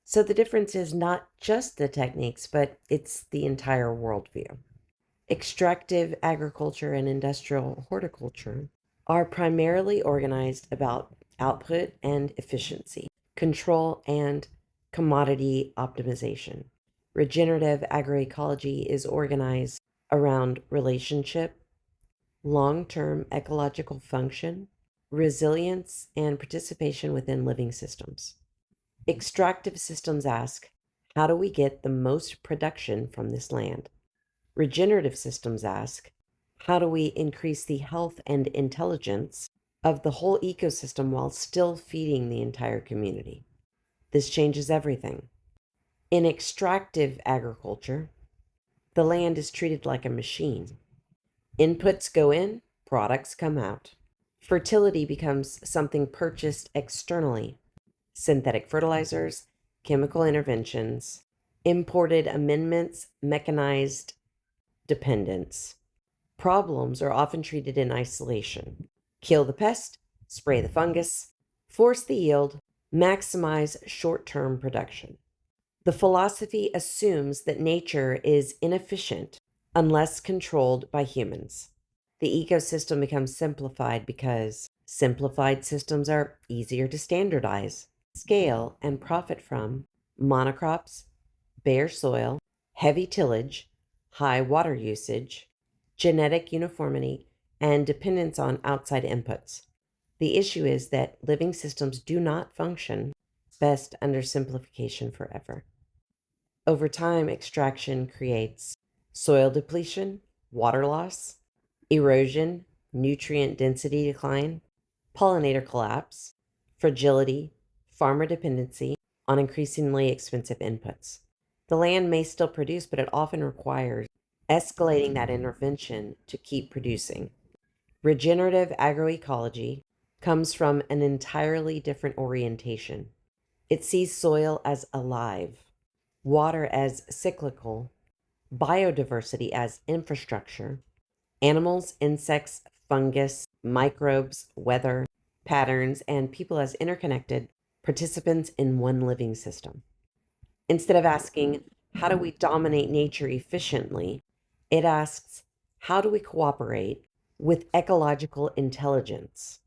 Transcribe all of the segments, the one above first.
So the difference is not just the techniques, but it's the entire worldview. Extractive agriculture and industrial horticulture are primarily organized about output and efficiency, control, and commodity optimization. Regenerative agroecology is organized around relationship, long term ecological function, resilience, and participation within living systems. Extractive systems ask, how do we get the most production from this land? Regenerative systems ask, how do we increase the health and intelligence of the whole ecosystem while still feeding the entire community? This changes everything. In extractive agriculture, the land is treated like a machine. Inputs go in, products come out. Fertility becomes something purchased externally. Synthetic fertilizers, chemical interventions, imported amendments, mechanized dependence. Problems are often treated in isolation. Kill the pest, spray the fungus, force the yield, maximize short-term production. The philosophy assumes that nature is inefficient unless controlled by humans. The ecosystem becomes simplified because simplified systems are easier to standardize, scale, and profit from. Monocrops, bare soil, heavy tillage, high water usage, genetic uniformity, and dependence on outside inputs. The issue is that living systems do not function best under simplification forever. Over time, extraction creates soil depletion, water loss, erosion, nutrient density decline, pollinator collapse, fragility, farmer dependency on increasingly expensive inputs. The land may still produce, but it often requires escalating that intervention to keep producing. Regenerative agroecology comes from an entirely different orientation. It sees soil as alive, water as cyclical, biodiversity as infrastructure, animals, insects, fungus, microbes, weather, patterns, and people as interconnected participants in one living system. Instead of asking, how do we dominate nature efficiently? It asks, how do we cooperate with ecological intelligence?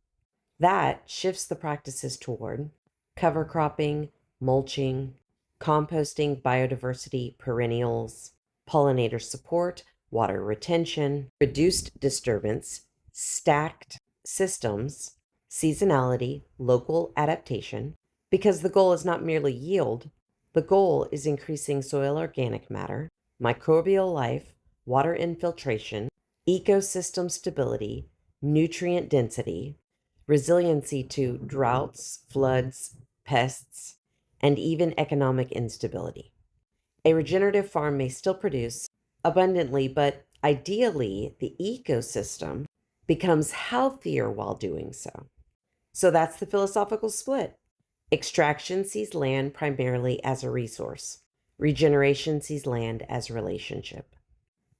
That shifts the practices toward cover cropping, mulching, composting, biodiversity, perennials, pollinator support, water retention, reduced disturbance, stacked systems, seasonality, local adaptation, because the goal is not merely yield, the goal is increasing soil organic matter, microbial life, water infiltration, ecosystem stability, nutrient density, resiliency to droughts, floods, pests, and even economic instability. A regenerative farm may still produce abundantly, but ideally, the ecosystem becomes healthier while doing so. So that's the philosophical split. Extraction sees land primarily as a resource. Regeneration sees land as a relationship.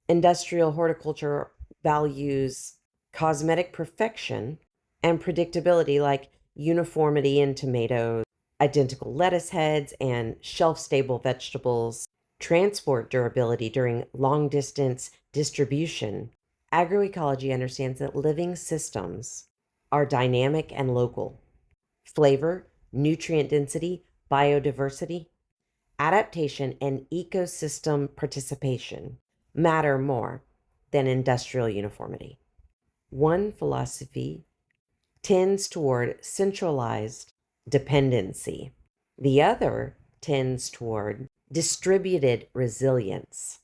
Industrial horticulture values cosmetic perfection and predictability, like uniformity in tomatoes, identical lettuce heads, and shelf-stable vegetables, transport durability during long-distance distribution. Agroecology understands that living systems are dynamic and local. Flavor, nutrient density, biodiversity, adaptation, and ecosystem participation matter more than industrial uniformity. One philosophy tends toward centralized dependency. The other tends toward distributed resilience.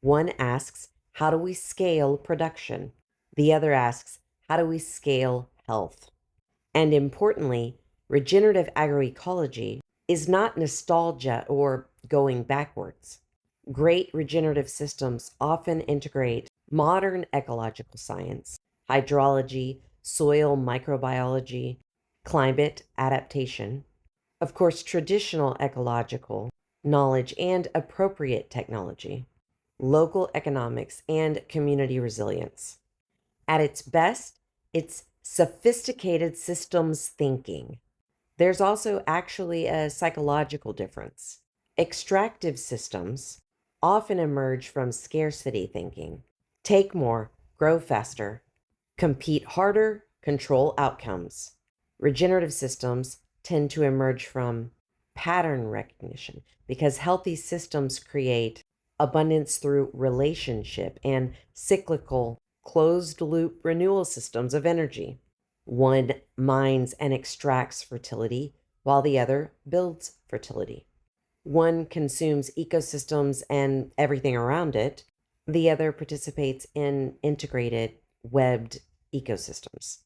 One asks, how do we scale production? The other asks, how do we scale health? And importantly, regenerative agroecology is not nostalgia or going backwards. Great regenerative systems often integrate modern ecological science, hydrology, soil microbiology, climate adaptation, of course, traditional ecological knowledge and appropriate technology, local economics, and community resilience. At its best, it's sophisticated systems thinking. There's also actually a psychological difference. Extractive systems often emerge from scarcity thinking: take more, grow faster, compete harder, control outcomes. Regenerative systems tend to emerge from pattern recognition because healthy systems create abundance through relationship and cyclical closed loop renewal systems of energy. One mines and extracts fertility while the other builds fertility. One consumes ecosystems and everything around it, the other participates in integrated, webbed ecosystems.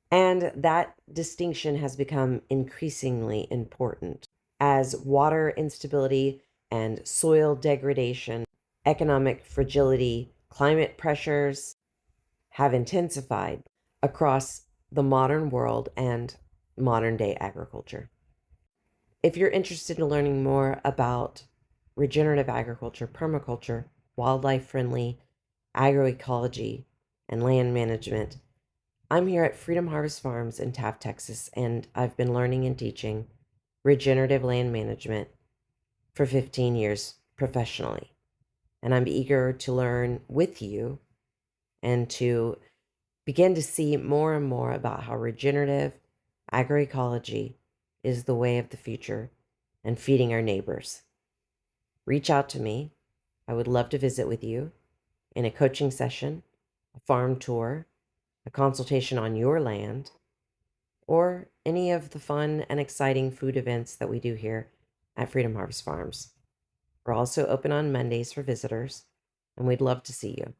And that distinction has become increasingly important as water instability and soil degradation, economic fragility, climate pressures have intensified across the modern world and modern day agriculture. If you're interested in learning more about regenerative agriculture, permaculture, wildlife friendly agroecology, and land management, I'm here at Freedom Harvest Farms in Taft, Texas, and I've been learning and teaching regenerative land management for 15 years professionally. And I'm eager to learn with you and to begin to see more and more about how regenerative agroecology is the way of the future and feeding our neighbors. Reach out to me. I would love to visit with you in a coaching session, a farm tour, a consultation on your land, or any of the fun and exciting food events that we do here at Freedom Harvest Farms. We're also open on Mondays for visitors, and we'd love to see you.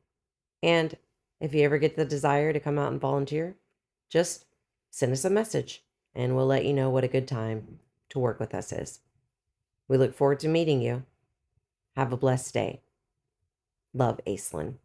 And if you ever get the desire to come out and volunteer, just send us a message and we'll let you know what a good time to work with us is. We look forward to meeting you. Have a blessed day. Love, Aislinn.